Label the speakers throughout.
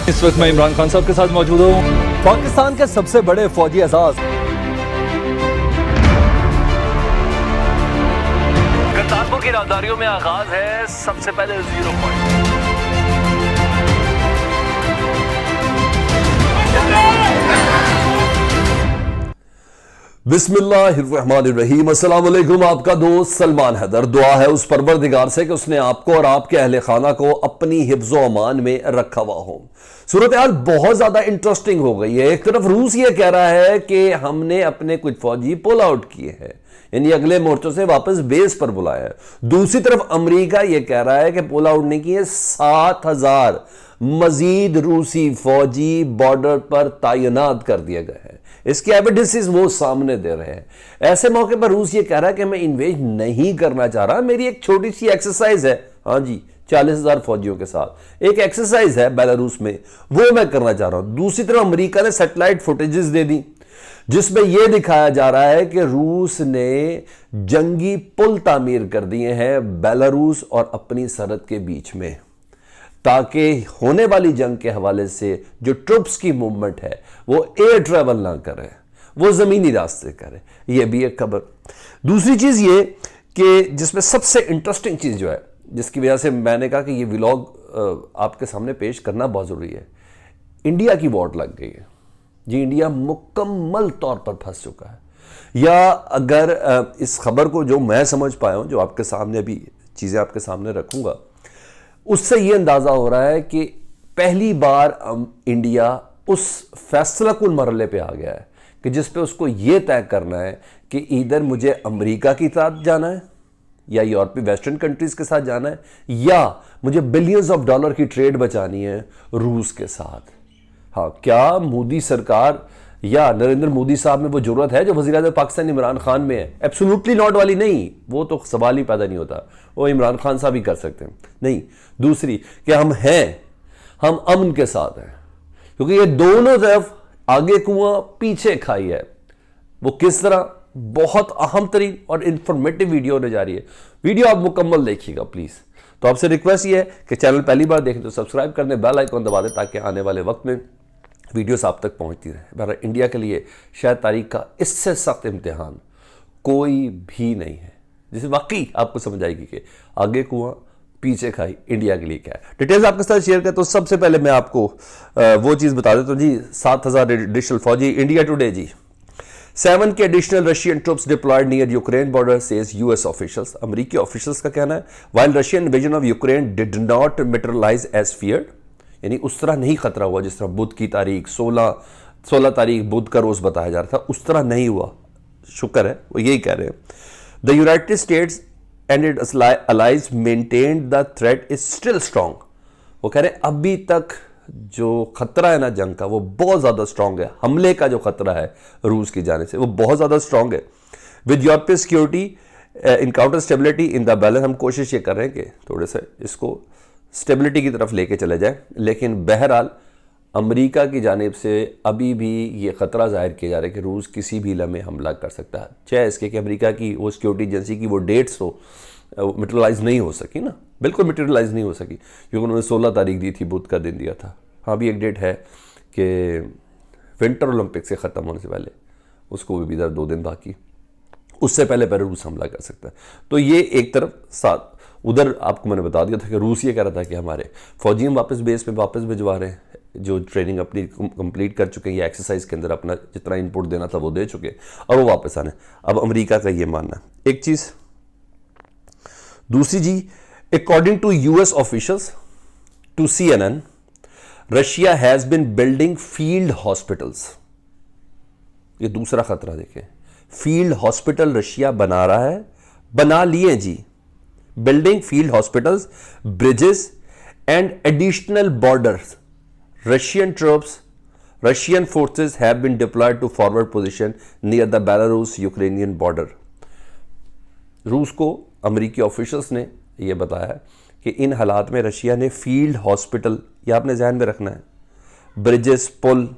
Speaker 1: इस वक्त मैं इमरान खान साहब के साथ मौजूद हूँ।
Speaker 2: पाकिस्तान के सबसे बड़े फौजी एजाज
Speaker 3: करतारपुर की राहदारियों में आगाज है सबसे पहले 0 पॉइंट।
Speaker 2: बिस्मिल्लाहिर्रहमानिर्रहीम। अस्सलाम वालेकुम। आपका दोस्त सलमान हैदर। दुआ है उस परवरदिगार से कि उसने आपको और आपके अहले खाना को अपनी हिफ्ज़ो अमान में रखा हुआ हो। सूरत हाल बहुत ज्यादा इंटरेस्टिंग हो गई है। एक तरफ रूस ये कह रहा है कि हमने अपने कुछ फौजी पुल आउट किए हैं, यानी अगले मोर्चों से वापस बेस पर बुलाया है। दूसरी तरफ अमेरिका ये कह रहा है कि पुल आउट नहीं किए, 7,000 मजीद रूसी फौजी बॉर्डर पर तैनात कर दिए गए हैं। इसके एविडेंसेस वो सामने दे रहे हैं। ऐसे मौके पर रूस ये कह रहा है कि मैं इन्वेज नहीं करना चाह रहा, मेरी एक छोटी सी एक्सरसाइज है। हाँ जी, 40,000 फौजियों के साथ एक एक्सरसाइज है बेलारूस में, वो मैं करना चाह रहा हूं। दूसरी तरफ अमेरिका ने सैटेलाइट फुटेजेस दे दी जिसमें यह दिखाया जा रहा है कि रूस ने जंगी पुल तामीर कर दिए हैं बेलारूस और अपनी सरहद के बीच में, ताकि होने वाली जंग के हवाले से जो ट्रुप्स की मूवमेंट है वो एयर ट्रैवल ना करे, वो जमीनी रास्ते करे। ये भी एक खबर। दूसरी चीज ये कि जिसमें सबसे इंटरेस्टिंग चीज जो है, जिसकी वजह से मैंने कहा कि ये व्लॉग आपके सामने पेश करना बहुत जरूरी है, इंडिया की वोट लग गई है जी। इंडिया मुकम्मल तौर पर फंस चुका है। या अगर इस खबर को जो मैं समझ पाया हूं, जो आपके सामने अभी चीजें आपके सामने रखूंगा, उससे यह अंदाजा हो रहा है कि पहली बार इंडिया उस फैसला कुल मरहले पे आ गया है कि जिस पे उसको यह तय करना है कि इधर मुझे अमेरिका की साथ जाना है या यूरोपीय वेस्टर्न कंट्रीज के साथ जाना है, या मुझे बिलियंस ऑफ डॉलर की ट्रेड बचानी है रूस के साथ। हाँ, क्या मोदी सरकार या नरेंद्र मोदी साहब में वो जरूरत है जो वज़ीर आज़म पाकिस्तान इमरान खान में है? एब्सोल्युटली नॉट वाली नहीं, वो तो सवाल ही पैदा नहीं होता, वो इमरान खान साहब ही कर सकते हैं। नहीं, दूसरी कि हम अमन के साथ हैं, क्योंकि ये दोनों तरफ आगे कुआं पीछे खाई है। वो किस तरह, बहुत अहम तरीन और इंफॉर्मेटिव वीडियो होने जा रही है। वीडियो आप मुकम्मल देखिएगा प्लीज। तो आपसे रिक्वेस्ट ये है कि चैनल पहली बार देखें तो सब्सक्राइब कर दें, बेल आइकन दबा दें, ताकि आने वाले वक्त में वीडियोस आप तक पहुंचती रहे। बहरहाल इंडिया के लिए शायद तारीख का इससे सख्त इम्तिहान कोई भी नहीं है, जिसे वाकई आपको समझ आएगी कि आगे कुआं पीछे खाई इंडिया के लिए क्या है। डिटेल्स आपके साथ शेयर करता हूं। सबसे पहले मैं आपको वो चीज बता देता हूं जी। 7,000 एडिशनल फौजी। इंडिया टुडे जी, 7 के additional Russian troops deployed near Ukraine border says US officials. अमेरिकी ऑफिशियल्स का कहना है while Russian invasion of Ukraine did not materialise as feared, यानी उस तरह नहीं खतरा हुआ जिस तरह बुध की तारीख 16 तारीख बुध का रोज बताया जा रहा था, उस तरह नहीं हुआ। शुक्र है, वो यही कह रहे हैं। The United States and its allies maintained the threat is still strong. वो कह रहे हैं अभी तक जो खतरा है ना जंग का, वो बहुत ज्यादा स्ट्रांग है। हमले का जो खतरा है रूस की जाने से, वो बहुत ज्यादा स्ट्रांग है। With European security encounter stability in the balance, हम कोशिश ये कर रहे हैं कि थोड़े से इसको स्टेबिलिटी की तरफ लेके चले जाए। लेकिन बहरहाल अमेरिका की जानिब से अभी भी ये खतरा जाहिर किया जा रहा है कि रूस किसी भी लम्हे हमला कर सकता है, चाहे इसके कि अमेरिका की वो सिक्योरिटी एजेंसी की वो डेट्स हो मटेरियलाइज नहीं हो सकी ना, बिल्कुल मटेरियलाइज नहीं हो सकी, क्योंकि उन्होंने 16 तारीख दी थी, बुध का दिन दिया था। हाँ, भी एक डेट है कि विंटर ओलंपिक से ख़त्म होने से पहले, उसको भी इधर 2 दिन बाकी, उससे पहले रूस हमला कर सकता है। तो ये एक तरफ साथ, उधर आपको मैंने बता दिया था कि रूस ये कह रहा था कि हमारे फौजी हम वापस बेस पे वापस भिजवा रहे हैं, जो ट्रेनिंग अपनी कंप्लीट कर चुके हैं या एक्सरसाइज के अंदर अपना जितना इनपुट देना था वो दे चुके, और वो वापस आने। अब अमेरिका का ये मानना है एक चीज। दूसरी जी, according to US officials to CNN, Russia has been building field hospitals. ये दूसरा खतरा देखें, फील्ड हॉस्पिटल रशिया बना रहा है, बना लिए जी। Building field hospitals, bridges and additional borders. Russian troops, Russian forces have been deployed to forward position near the Belarus-Ukrainian border. रूस को अमेरिकी ऑफिशियल्स ने यह बताया है कि इन हालात में रशिया ने फील्ड हॉस्पिटल, यह आपने ध्यान में रखना है, ब्रिजेस, पुल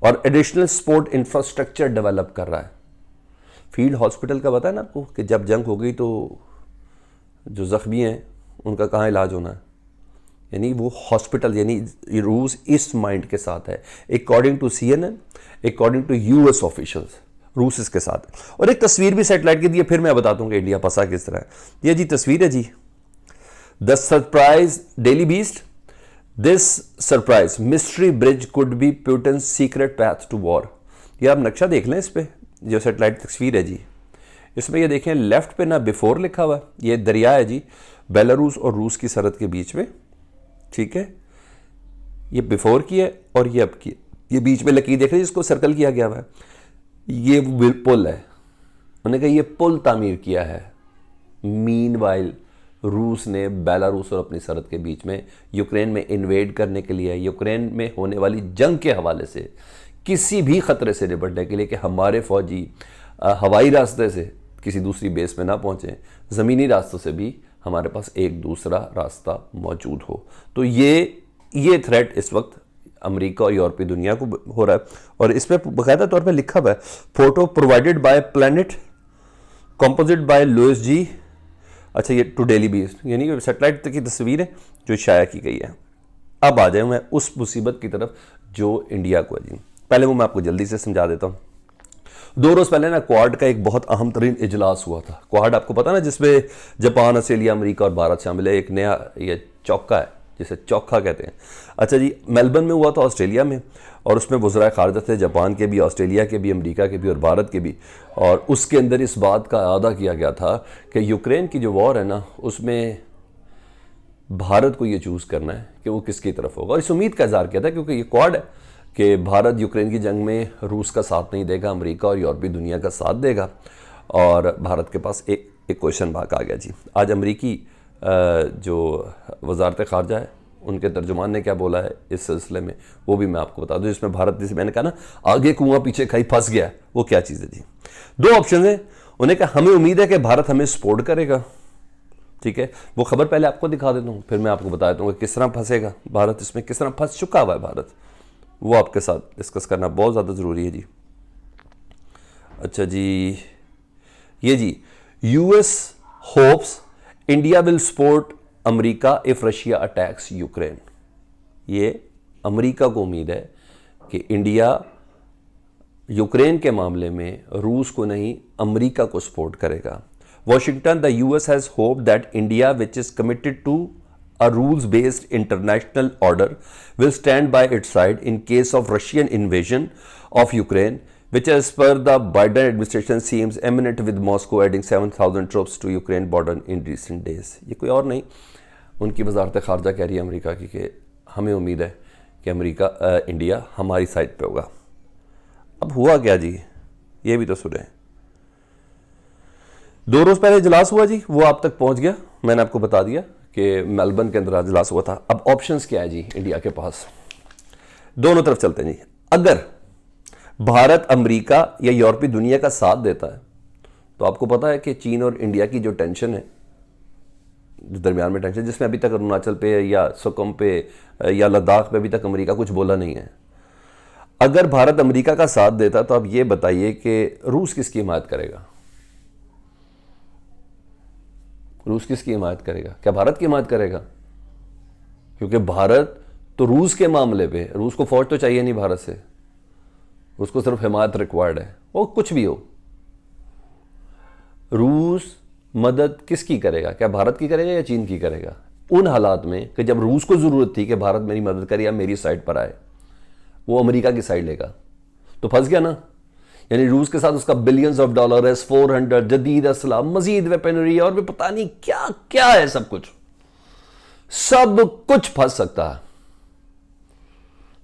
Speaker 2: और एडिशनल सपोर्ट इंफ्रास्ट्रक्चर डेवलप कर रहा है। फील्ड हॉस्पिटल का पता है ना आपको कि जब जंग हो गई तो जो जख्मी हैं उनका कहाँ इलाज होना है, यानी वो हॉस्पिटल, यानी रूस इस माइंड के साथ है according to CNN, according to US officials, रूस इसके साथ है। और एक तस्वीर भी सैटेलाइट की दी है, फिर मैं बताता हूँ कि इंडिया फंसा किस तरह है। ये जी तस्वीर है जी, the surprise Daily Beast, this surprise mystery bridge could be Putin secret path to war. ये आप नक्शा देख लें, इस पे जो सैटेलाइट तस्वीर है जी, इसमें ये देखें लेफ्ट पे ना बिफोर लिखा हुआ है, ये दरिया है जी बेलारूस और रूस की सरहद के बीच में, ठीक है, ये बिफोर की है और ये अब की है। ये बीच में लकीर देख रहे हैं जिसको सर्कल किया गया हुआ है, ये पुल है। उन्होंने कहा ये पुल तामीर किया है। मीनवाइल रूस ने बेलारूस और अपनी सरहद के बीच में यूक्रेन में इन्वेड करने के लिए, यूक्रेन में होने वाली जंग के हवाले से किसी भी खतरे से निपटने के लिए कि हमारे फौजी हवाई रास्ते से किसी दूसरी बेस में ना पहुंचे, ज़मीनी रास्तों से भी हमारे पास एक दूसरा रास्ता मौजूद हो। तो ये थ्रेट इस वक्त अमेरिका और यूरोपीय दुनिया को हो रहा है। और इसमें बाकायदा तौर पे लिखा हुआ है, photo provided by Planet, composite by Louis ji. अच्छा, ये टू डेली बीस्ट, यानी सैटेलाइट की तस्वीर है जो शाया की गई है। अब आ जाए मैं उस मुसीबत की तरफ जो इंडिया को है जी। पहले वो मैं आपको जल्दी से समझा देता हूँ। 2 रोज़ पहले ना क्वाड का एक बहुत अहम तरीन इजलास हुआ था। क्वाड आपको पता ना, जिसमें जापान, ऑस्ट्रेलिया, अमेरिका और भारत शामिल है। एक नया ये चौका है जिसे चौखा कहते हैं। अच्छा जी, मेलबर्न में हुआ था ऑस्ट्रेलिया में, और उसमें वज़राए ख़ारजा थे जापान के भी, ऑस्ट्रेलिया के भी, अमेरिका के भी और भारत के भी। और उसके अंदर इस बात का अदा किया गया था कि यूक्रेन की जो वॉर है ना, उसमें भारत को ये चूज़ करना है कि वो किसकी तरफ होगा। और इस उम्मीद का इज़हार किया था, क्योंकि ये क्वाड है कि भारत यूक्रेन की जंग में रूस का साथ नहीं देगा, अमेरिका और यूरोपीय दुनिया का साथ देगा। और भारत के पास एक क्वेश्चन मार्क आ गया जी। आज अमेरिकी जो वजारत ख़ारजा है, उनके तर्जुमान ने क्या बोला है इस सिलसिले में, वो भी मैं आपको बता दूं। जिसमें भारत, जैसे मैंने कहा ना, आगे कुआं पीछे खाई फंस गया, वो क्या चीज़ है जी। 2 ऑप्शन है। उन्हें कहा हमें उम्मीद है कि भारत हमें सपोर्ट करेगा, ठीक है। वो खबर पहले आपको दिखा देता हूँ, फिर मैं आपको बता देता हूँ कि किस तरह फंसेगा भारत, इसमें किस तरह फंस चुका हुआ है भारत, वो आपके साथ डिस्कस करना बहुत ज़्यादा ज़रूरी है जी। अच्छा जी, ये जी, US hopes India will support America if Russia attacks Ukraine. ये अमेरिका को उम्मीद है कि इंडिया यूक्रेन के मामले में रूस को नहीं, अमेरिका को सपोर्ट करेगा। Washington, the US has hope that India which is committed to a rules-based international order will stand by its side in case of Russian invasion of Ukraine, which as per the Biden administration seems imminent, with Moscow adding 7,000 troops to Ukraine border in recent days। ये कोई और नहीं, उनकी वजारत ख़ारजा कह रही है America की कि हमें उम्मीद है कि इंडिया हमारी साइड पे होगा। अब हुआ क्या जी, ये भी तो सुने। 2 रोज़ पहले इजलास हुआ जी, वो आप तक पहुंच गया, मैंने आपको बता दिया कि मेलबर्न के अंदर इजलास हुआ था। अब ऑप्शंस क्या है जी इंडिया के पास, दोनों तरफ चलते हैं जी। अगर भारत अमेरिका या यूरोपीय दुनिया का साथ देता है, तो आपको पता है कि चीन और इंडिया की जो टेंशन है, जो दरमियान में टेंशन, जिसमें अभी तक अरुणाचल पे या सुकम पे या लद्दाख पे अभी तक अमेरिका कुछ बोला नहीं है, अगर भारत अमेरिका का साथ देता, तो आप ये बताइए कि रूस किसकी हिमायत करेगा? रूस किसकी हिमायत करेगा? क्या भारत की हिमायत करेगा? क्योंकि भारत तो रूस के मामले पे, रूस को फौज तो चाहिए नहीं भारत से, उसको सिर्फ हिमायत रिक्वायर्ड है। वो कुछ भी हो, रूस मदद किसकी करेगा? क्या भारत की करेगा या चीन की करेगा? उन हालात में कि जब रूस को जरूरत थी कि भारत मेरी मदद करे या मेरी साइड पर आए, वो अमेरिका की साइड लेगा, तो फंस गया ना। यानी रूस के साथ उसका बिलियंस ऑफ डॉलर, S-400, जदीद असला, मजीद वेपनरी और भी पता नहीं क्या क्या है, सब कुछ फंस सकता है,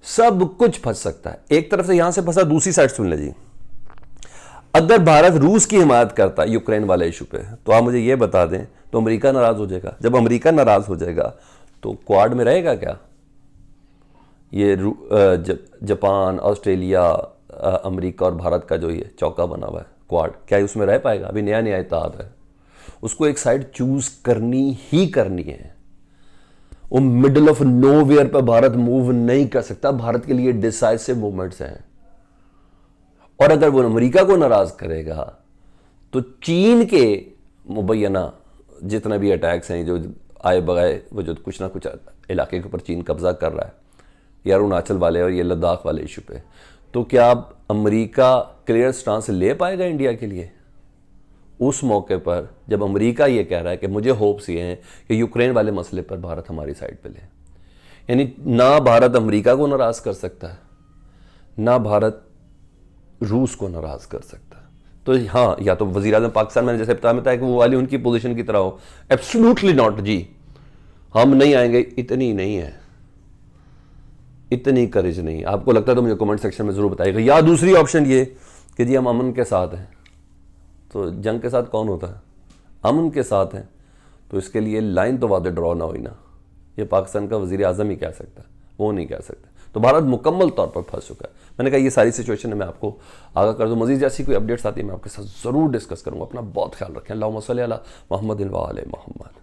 Speaker 2: सब कुछ फंस सकता है। एक तरफ से यहां से फंसा, दूसरी साइड सुन ले जी। अगर भारत रूस की हिमायत करता है यूक्रेन वाले इशू पे, तो आप मुझे यह बता दें, तो अमेरिका नाराज हो जाएगा। जब अमेरिका नाराज हो जाएगा तो क्वाड में रहेगा क्या? ये जापान, ऑस्ट्रेलिया, अमेरिका और भारत का जो ये चौका बना हुआ है क्वाड, क्या उसमें रह पाएगा? अभी नया नया इत्तेहाद है, उसको एक साइड चूज करनी ही करनी है। वो मिडल ऑफ नोवेयर पर भारत मूव नहीं कर सकता। भारत के लिए डिसाइसिव मूवमेंट्स हैं, और अगर वो अमेरिका को नाराज करेगा तो चीन के मुबैना जितने भी अटैक्स हैं जो आए बगाए, वो जो कुछ ना कुछ इलाके के ऊपर चीन कब्जा कर रहा है, ये अरुणाचल वाले और ये लद्दाख वाले इशू पे, तो क्या अब अमेरिका क्लियर स्टांस ले पाएगा इंडिया के लिए? उस मौके पर जब अमेरिका ये कह रहा है कि मुझे होप्स ये हैं कि यूक्रेन वाले मसले पर भारत हमारी साइड पे ले, यानी ना भारत अमेरिका को नाराज़ कर सकता है, ना भारत रूस को नाराज़ कर सकता है। तो हाँ, या तो वज़ीर आज़म पाकिस्तान, मैंने जैसे बताया कि वो वाली उनकी पोजीशन की तरह हो, एब्सोल्युटली नॉट जी, हम नहीं आएंगे, इतनी नहीं है, इतनी करेज नहीं है। आपको लगता है तो मुझे कमेंट सेक्शन में ज़रूर बताइएगा। या दूसरी ऑप्शन ये कि जी हम अमन के साथ हैं, तो जंग के साथ कौन होता है? अमन के साथ हैं, तो इसके लिए लाइन तो वादे ड्रॉ ना हुई ना, ये पाकिस्तान का वज़ीर आज़म ही कह सकता है, वो नहीं कह सकता। तो भारत मुकम्मल तौर पर फंस चुका है। मैंने कहा ये सारी सिचुएशन है, मैं आपको आगाह कर दूँ। मज़ीद जैसी कोई अपडेट्स आती है मैं आपके साथ ज़रूर डिस्कस करूँगा। अपना बहुत ख्याल रखें। अल्लाहुम्मा सल्ली अला मुहम्मदिन व आले मुहम्मद।